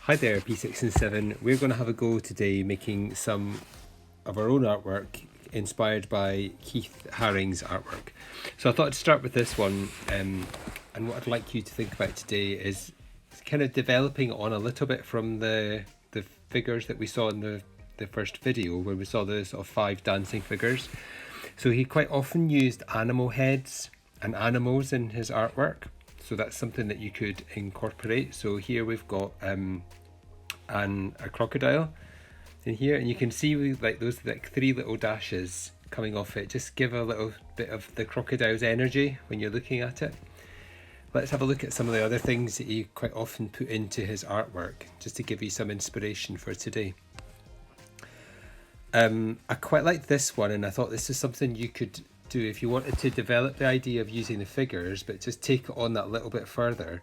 Hi there, P6 and 7. We're going to have a go today making some of our own artwork inspired by Keith Haring's artwork. So I thought I'd start with this one, and what I'd like you to think about today is kind of developing on a little bit from the figures that we saw in the first video, where we saw the sort of 5 dancing figures. So he quite often used animal heads and animals in his artwork. So that's something that you could incorporate. So here we've got a crocodile in here, and you can see like those like 3 little dashes coming off it. Just give a little bit of the crocodile's energy when you're looking at it. Let's have a look at some of the other things that he quite often put into his artwork, just to give you some inspiration for today. I quite like this one, and I thought this is something you could do if you wanted to develop the idea of using the figures, but just take it on that little bit further.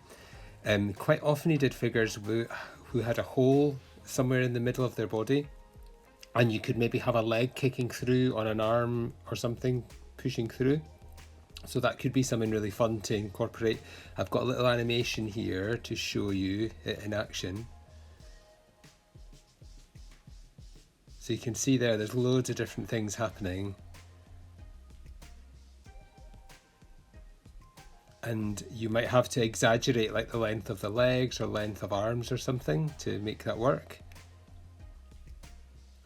Quite often he did figures who had a hole somewhere in the middle of their body, and you could maybe have a leg kicking through on an arm or something pushing through. So that could be something really fun to incorporate. I've got a little animation here to show you it in action. So you can see there's loads of different things happening. And you might have to exaggerate like the length of the legs or length of arms or something to make that work.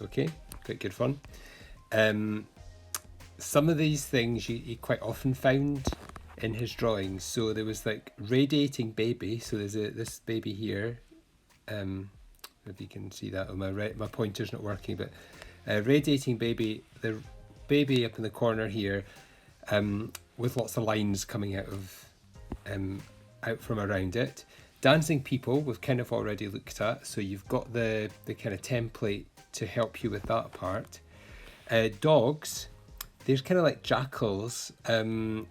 Okay, quite good fun. Some of these things he quite often found in his drawings. So there was like radiating baby. So there's this baby here. If you can see that on my pointer's not working, but radiating baby, the baby up in the corner here, with lots of lines coming out from around it. Dancing people we've kind of already looked at, so you've got the kind of template to help you with that part. Dogs, there's kind of like jackals, and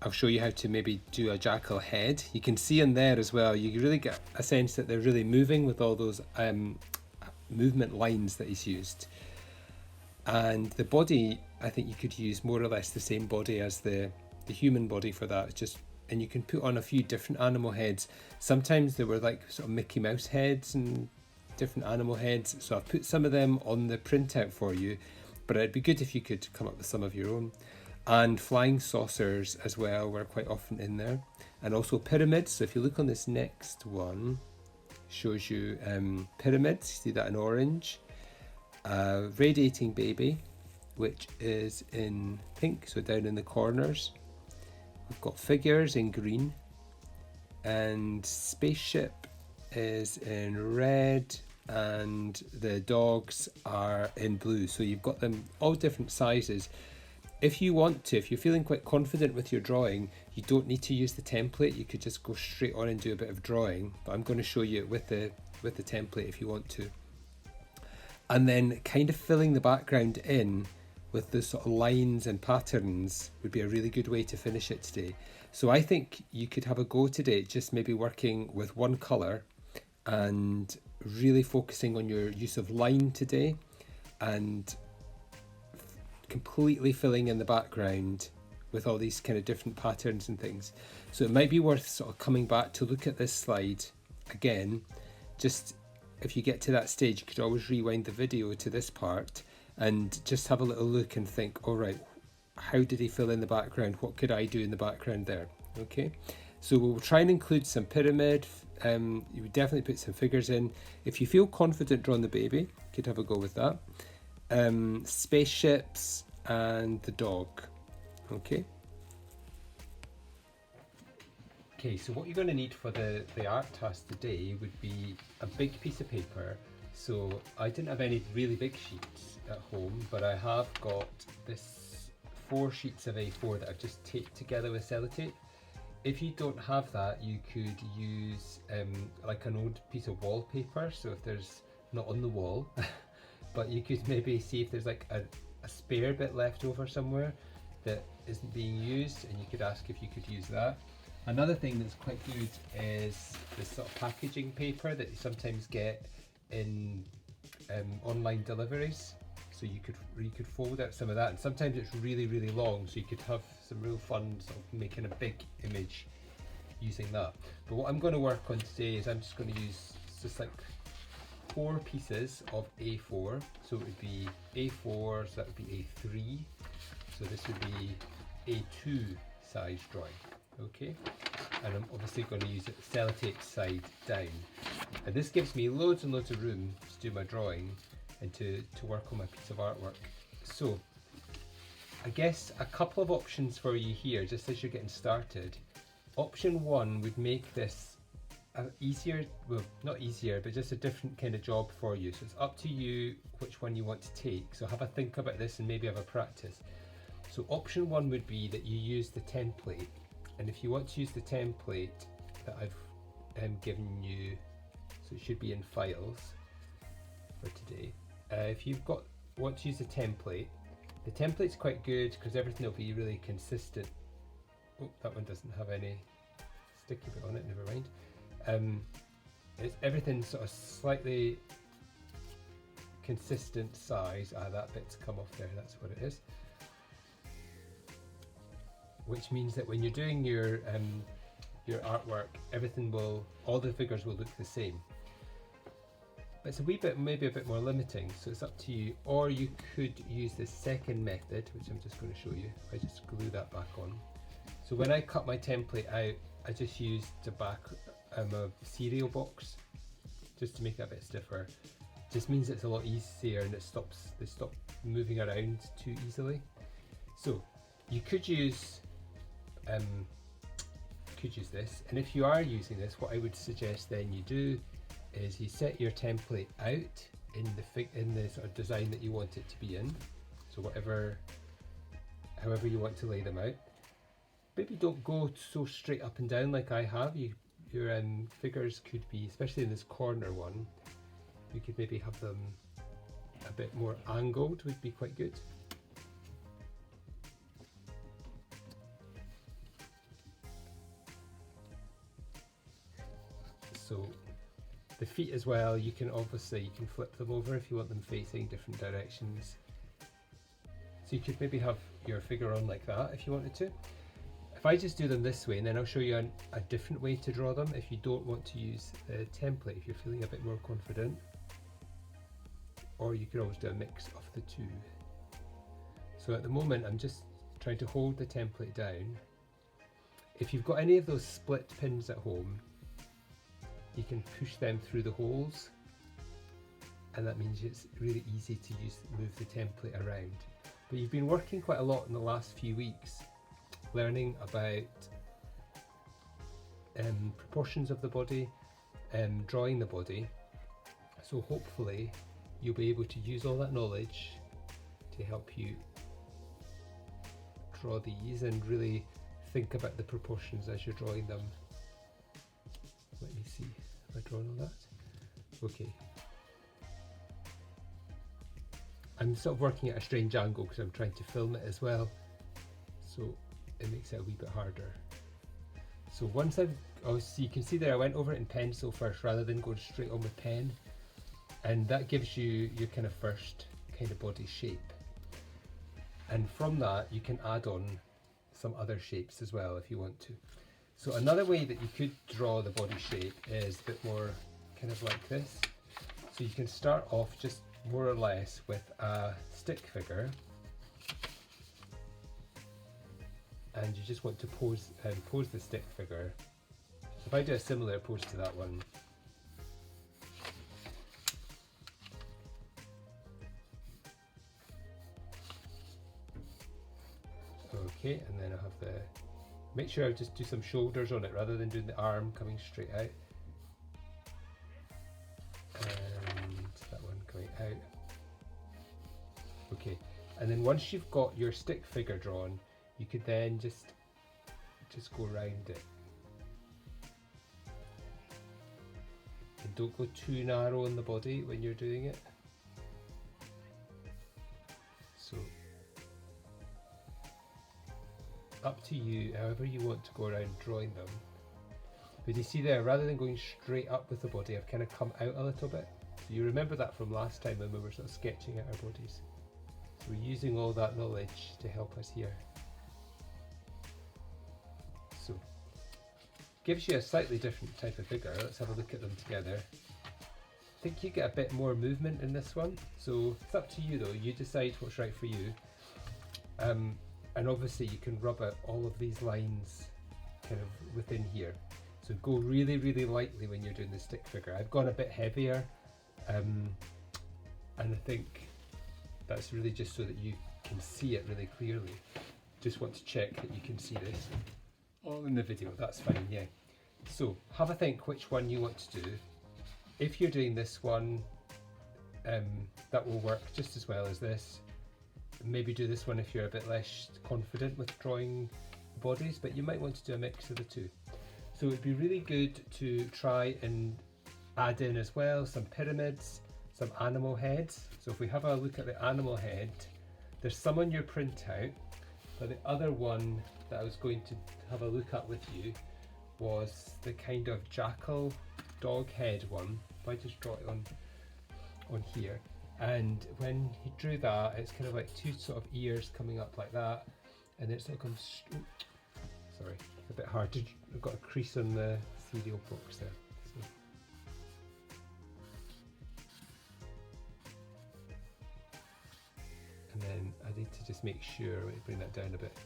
I'll show you how to maybe do a jackal head. You can see in there as well, you really get a sense that they're really moving with all those movement lines that he's used. And the body, I think you could use more or less the same body as the human body for that. And you can put on a few different animal heads. Sometimes there were like sort of Mickey Mouse heads and different animal heads. So I've put some of them on the printout for you, but it'd be good if you could come up with some of your own. And flying saucers as well were quite often in there. And also pyramids. So if you look on this next one, shows you pyramids. See that in orange. Radiating baby, which is in pink, so down in the corners. We've got figures in green, and spaceship is in red, and the dogs are in blue. So you've got them all different sizes. If you want to, if you're feeling quite confident with your drawing, you don't need to use the template. You could just go straight on and do a bit of drawing, but I'm going to show you it with the template if you want to. And then kind of filling the background in with the sort of lines and patterns would be a really good way to finish it today. So I think you could have a go today, just maybe working with one colour and really focusing on your use of line today, and completely filling in the background with all these kind of different patterns and things. So it might be worth sort of coming back to look at this slide again. Just if you get to that stage, you could always rewind the video to this part and just have a little look and think, all right, how did he fill in the background? What could I do in the background there? Okay, so we'll try and include some pyramid. You would definitely put some figures in. If you feel confident drawing the baby, you could have a go with that. Spaceships and the dog. Okay. Okay, so what you're going to need for the art task today would be a big piece of paper. So I didn't have any really big sheets at home, but I have got this 4 sheets of A4 that I've just taped together with sellotape. If you don't have that, you could use like an old piece of wallpaper. So if there's not on the wall, but you could maybe see if there's like a spare bit left over somewhere that isn't being used, and you could ask if you could use that. Another thing that's quite good is this sort of packaging paper that you sometimes get in online deliveries. So you could fold out some of that, and sometimes it's really, really long, so you could have some real fun sort of making a big image using that. But what I'm going to work on today is I'm just going to use just like 4 pieces of A4. So it would be A4, so that would be A3. So this would be A2 size drawing, okay? And I'm obviously going to use it sellotape side down. And this gives me loads and loads of room to do my drawing and to work on my piece of artwork. So I guess a couple of options for you here, just as you're getting started. Option 1 would make this easier, well, not easier, but just a different kind of job for you. So it's up to you which one you want to take. So have a think about this and maybe have a practice. So option 1 would be that you use the template. And if you want to use the template that I've given you, so it should be in files for today. If you've want to use the template's quite good because everything will be really consistent. Oh, that one doesn't have any sticky bit on it, never mind. It's everything sort of slightly consistent size. That bit's come off there, that's what it is. Which means that when you're doing your artwork, all the figures will look the same. But it's a wee bit, maybe a bit more limiting, so it's up to you. Or you could use the second method, which I'm just going to show you. If I just glue that back on. So when I cut my template out, I just used the back a cereal box, just to make it a bit stiffer. Just means it's a lot easier and they stop moving around too easily. So you could use this, and if you are using this, what I would suggest then you do is you set your template out in the sort of design that you want it to be in. So however you want to lay them out. Maybe don't go so straight up and down like I have. Your figures could be, especially in this corner one, you could maybe have them a bit more angled, would be quite good. So the feet as well, you can flip them over if you want them facing different directions. So you could maybe have your figure on like that if you wanted to. If I just do them this way, and then I'll show you a different way to draw them if you don't want to use the template, if you're feeling a bit more confident. Or you could always do a mix of the two. So at the moment I'm just trying to hold the template down. If you've got any of those split pins at home, you can push them through the holes, and that means it's really easy to move the template around. But you've been working quite a lot in the last few weeks, learning about proportions of the body, drawing the body. So hopefully you'll be able to use all that knowledge to help you draw these and really think about the proportions as you're drawing them. Let me see, have I drawn all that? Okay. I'm sort of working at a strange angle because I'm trying to film it as well, so it makes it a wee bit harder. So once so you can see there I went over it in pencil first rather than going straight on with pen, and that gives you your kind of first kind of body shape. And from that you can add on some other shapes as well if you want to. So another way that you could draw the body shape is a bit more kind of like this. So you can start off just more or less with a stick figure, and you just want to pose the stick figure. So if I do a similar pose to that one, okay, and then I have make sure I just do some shoulders on it rather than doing the arm coming straight out. And that one coming out. Okay, and then once you've got your stick figure drawn, you could then just go around it. And don't go too narrow in the body when you're doing it. So up to you, however you want to go around drawing them. But you see there, rather than going straight up with the body, I've kind of come out a little bit. So you remember that from last time when we were sort of sketching out our bodies. So we're using all that knowledge to help us here. So gives you a slightly different type of figure. Let's have a look at them together. think you get a bit more movement in this one. So it's up to you though, you decide what's right for you. And obviously you can rub out all of these lines kind of within here. So go really, really lightly when you're doing the stick figure. I've gone a bit heavier, and I think that's really just so that you can see it really clearly. Just want to check that you can see this all in the video, that's fine, yeah. So have a think which one you want to do. If you're doing this one, that will work just as well as this. Maybe do this one if you're a bit less confident with drawing bodies, but you might want to do a mix of the two. So it'd be really good to try and add in as well some pyramids, some animal heads. So if we have a look at the animal head, there's some on your printout, but the other one that I was going to have a look at with you was the kind of Jackal Dog Head one. If I just draw it on here. And when he drew that, it's kind of like two sort of ears coming up like that, and it sort of comes. Sorry, it's a bit hard to. I've got a crease on the cereal box there. So. And then I need to just make sure. Let me bring that down a bit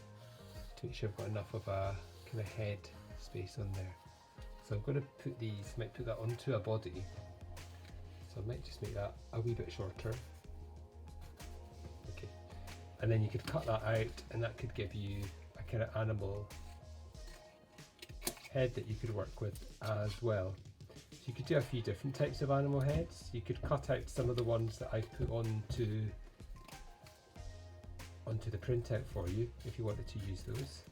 to make sure I've got enough of a kind of head space on there. So I'm going to put these. Might put that onto a body. So I might just make that a wee bit shorter. Okay, and then you could cut that out, and that could give you a kind of animal head that you could work with as well. So you could do a few different types of animal heads. You could cut out some of the ones that I put onto the printout for you if you wanted to use those.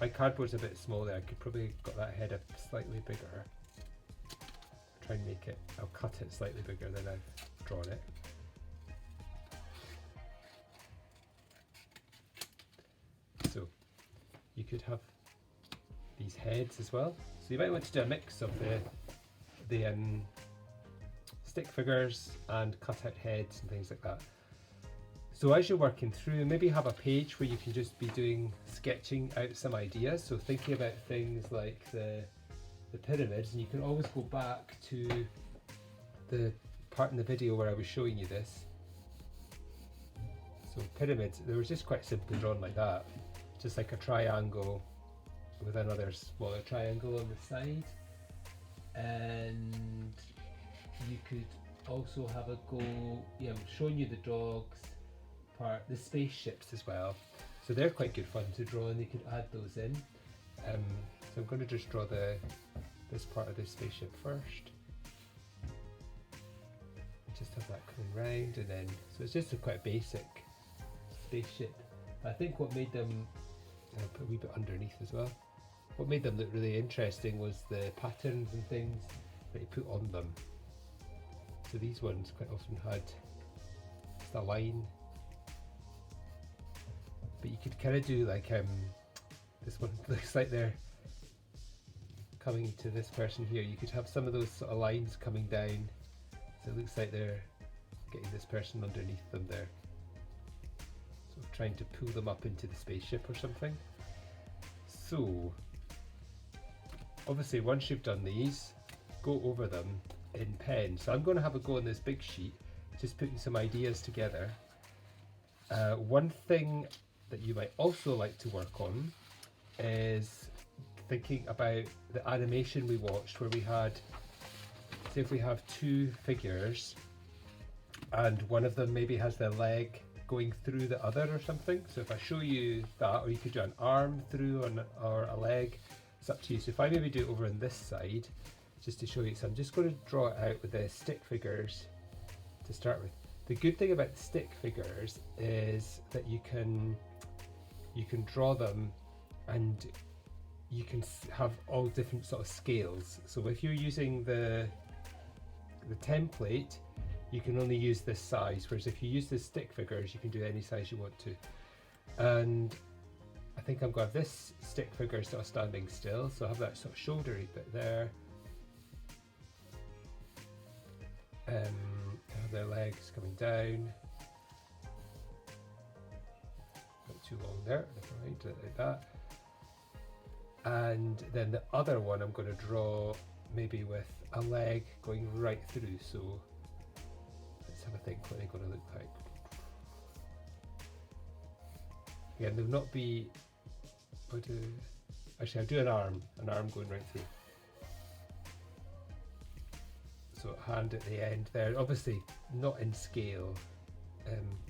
My cardboard's a bit small there. I could probably got that head up slightly bigger. Try and make it, I'll cut it slightly bigger than I've drawn it. So you could have these heads as well. So you might want to do a mix of the stick figures and cut out heads and things like that. So as you're working through, maybe have a page where you can just be sketching out some ideas. So thinking about things like the pyramids, and you can always go back to the part in the video where I was showing you this. So pyramids, they were just quite simply drawn like that, just like a triangle with another smaller triangle on the side. And you could also have a go, yeah, I'm showing you the dogs part, the spaceships as well. So they're quite good fun to draw, and you could add those in. So I'm going to just draw this part of the spaceship first. Just have that coming round, and then so it's just a quite basic spaceship. I think what made them, I'll put a wee bit underneath as well. What made them look really interesting was the patterns and things that you put on them. So these ones quite often had just a line, but you could kind of do like this one looks like they're coming to this person here. You could have some of those sort of lines coming down, so it looks like they're getting this person underneath them there, so trying to pull them up into the spaceship or something. So obviously once you've done these, go over them in pen. So I'm going to have a go on this big sheet, just putting some ideas together. One thing that you might also like to work on is thinking about the animation we watched, where we had, say if we have two figures and one of them maybe has their leg going through the other or something. So if I show you that, or you could do an arm through or a leg, it's up to you. So if I maybe do it over on this side, just to show you, so I'm just going to draw it out with the stick figures to start with. The good thing about the stick figures is that you can draw them, and you can have all different sort of scales. So if you're using the template, you can only use this size, whereas if you use the stick figures, you can do any size you want to. And I think I'm going to have this stick figure sort of standing still, so I have that sort of shouldery bit there. I have their legs coming down. Not too long there, never mind, like that. And then the other one I'm going to draw maybe with a leg going right through. So let's have a think what they're going to look like. Again, they'll not be. Actually, I'll do an arm going right through. So hand at the end there, obviously not in scale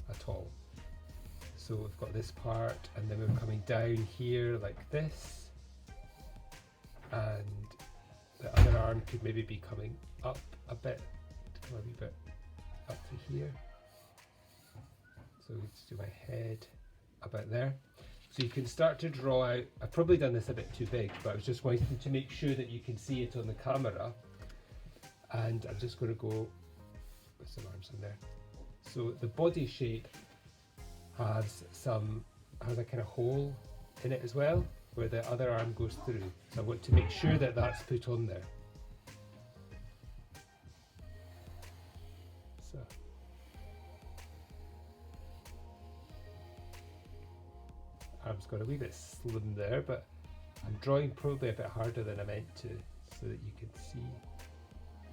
at all. So we've got this part, and then we're coming down here like this, and the other arm could maybe be coming up a bit, to come a wee bit up to here. So let's do my head about there. So you can start to draw out. I've probably done this a bit too big, but I was just wanting to make sure that you can see it on the camera. And I'm just going to go with some arms in there. So the body shape has a kind of hole in it as well, where the other arm goes through. So I want to make sure that that's put on there. So. Arm's got a wee bit slim there, but I'm drawing probably a bit harder than I meant to, so that you can see.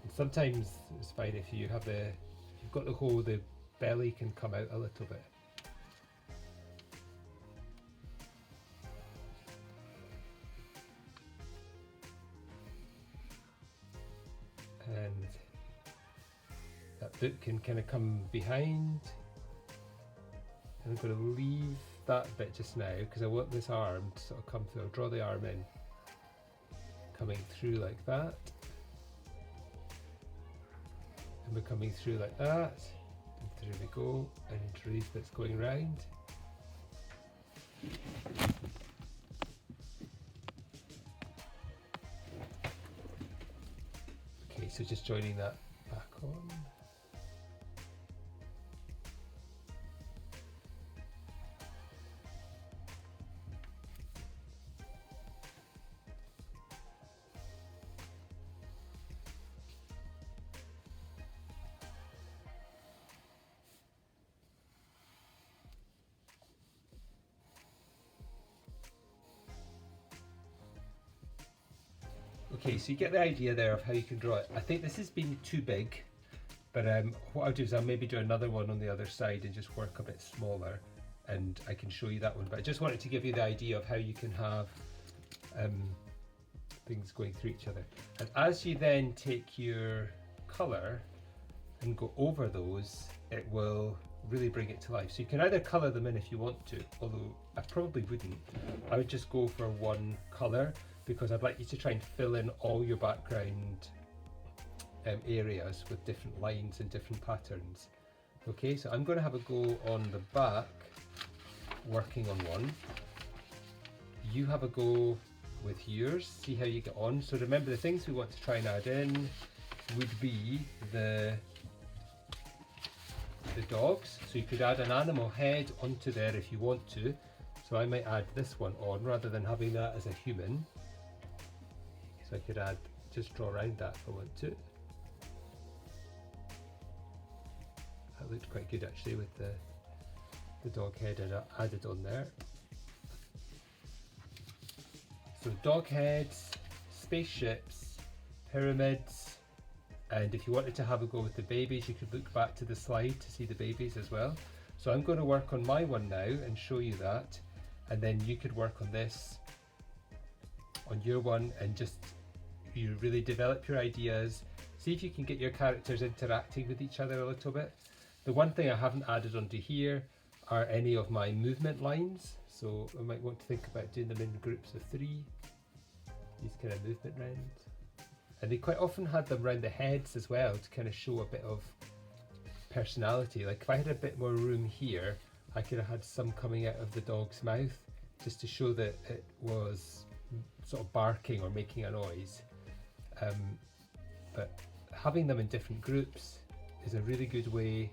And sometimes it's fine if you have if you've got the hole, the belly can come out a little bit. And that book can kind of come behind. And I'm going to leave that bit just now because I want this arm to sort of come through. I'll draw the arm in, coming through like that. And we're coming through like that. And through we go, and into these bits going round. Okay, so just joining that back on. Okay, so you get the idea there of how you can draw it. I think this has been too big, but what I'll do is I'll maybe do another one on the other side and just work a bit smaller, and I can show you that one. But I just wanted to give you the idea of how you can have things going through each other. And as you then take your colour and go over those, it will really bring it to life. So you can either colour them in if you want to, although I probably wouldn't. I would just go for one colour, because I'd like you to try and fill in all your background areas with different lines and different patterns. Okay, so I'm going to have a go on the back, working on one. You have a go with yours, see how you get on. So remember, the things we want to try and add in would be the dogs. So you could add an animal head onto there if you want to. So I might add this one on rather than having that as a human. So I could just draw around that if I want to. That looked quite good actually with the dog head added on there. So dog heads, spaceships, pyramids, and if you wanted to have a go with the babies, you could look back to the slide to see the babies as well. So I'm going to work on my one now and show you that, and then you could work on this on your one, and just you really develop your ideas. See if you can get your characters interacting with each other a little bit. The one thing I haven't added onto here are any of my movement lines, so I might want to think about doing them in groups of 3, these kind of movement rounds. And they quite often had them around the heads as well to kind of show a bit of personality. Like if I had a bit more room here, I could have had some coming out of the dog's mouth just to show that it was sort of barking or making a noise. But having them in different groups is a really good way.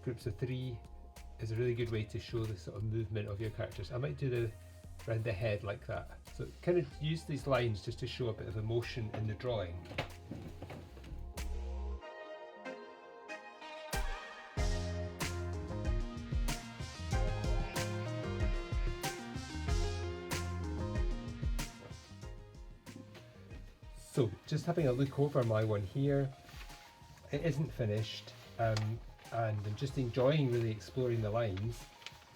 Groups of 3 is a really good way to show the sort of movement of your characters. I might do around the head like that. So kind of use these lines just to show a bit of emotion in the drawing. So just having a look over my one here, it isn't finished, and I'm just enjoying really exploring the lines.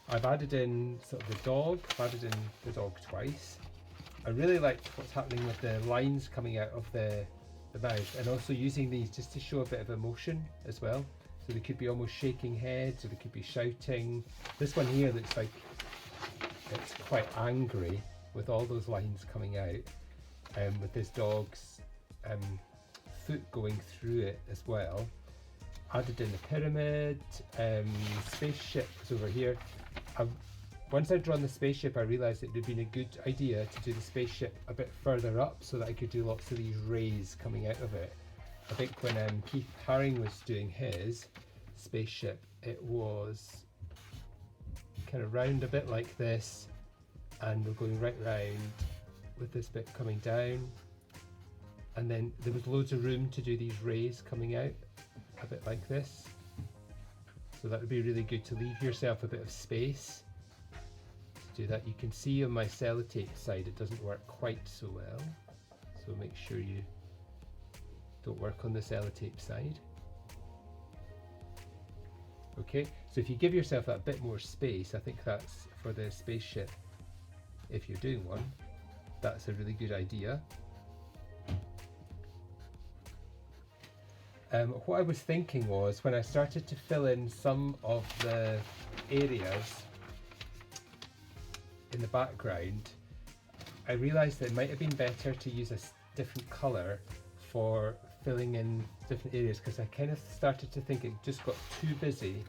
I've added in sort of the dog, I've added in the dog twice. I really like what's happening with the lines coming out of the mouth, and also using these just to show a bit of emotion as well. So they could be almost shaking heads, or they could be shouting. This one here looks like it's quite angry with all those lines coming out, with this dog's foot going through it as well. Added in the pyramid, spaceship is over here. Once I'd drawn the spaceship, I realised it would have been a good idea to do the spaceship a bit further up so that I could do lots of these rays coming out of it. I think when Keith Haring was doing his spaceship, it was kind of round a bit like this, and we're going right round with this bit coming down, and then there was loads of room to do these rays coming out a bit like this. So that would be really good to leave yourself a bit of space to do that. You can see on my sellotape side it doesn't work quite so well, so make sure you don't work on the sellotape side. Okay, so if you give yourself that bit more space, I think that's for the spaceship, if you're doing one, that's a really good idea. What I was thinking was, when I started to fill in some of the areas in the background, I realised that it might have been better to use a different colour for filling in different areas, because I kind of started to think it just got too busy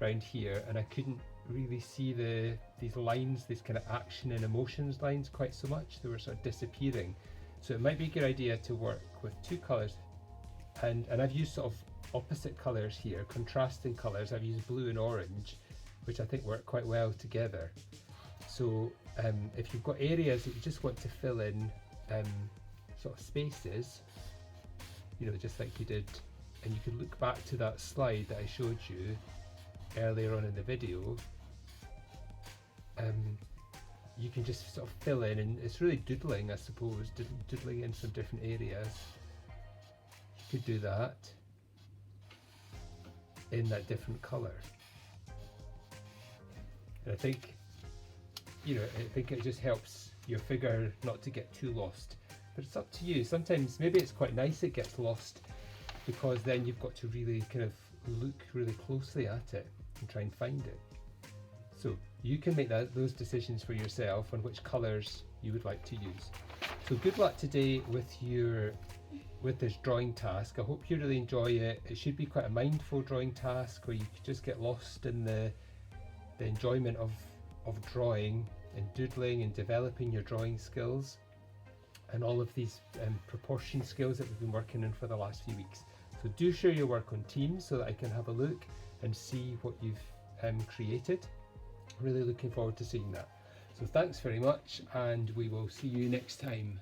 around here, and I couldn't really see these lines, these kind of action and emotions lines quite so much. They were sort of disappearing. So it might be a good idea to work with two colours, and I've used sort of opposite colours here, contrasting colours. I've used blue and orange, which I think work quite well together. So if you've got areas that you just want to fill in sort of spaces, you know, just like you did, and you can look back to that slide that I showed you earlier on in the video, you can just sort of fill in, and it's really doodling, I suppose, doodling in some different areas. You could do that in that different colour. And I think, you know, I think it just helps your figure not to get too lost. But it's up to you. Sometimes maybe it's quite nice it gets lost, because then you've got to really kind of look really closely at it and try and find it. So you can make those decisions for yourself on which colours you would like to use. So good luck today with this drawing task. I hope you really enjoy it. It should be quite a mindful drawing task, where you could just get lost in the enjoyment of drawing and doodling and developing your drawing skills and all of these proportion skills that we've been working on for the last few weeks. So do share your work on Teams so that I can have a look and see what you've created. Really looking forward to seeing that. So thanks very much, and we will see you next time.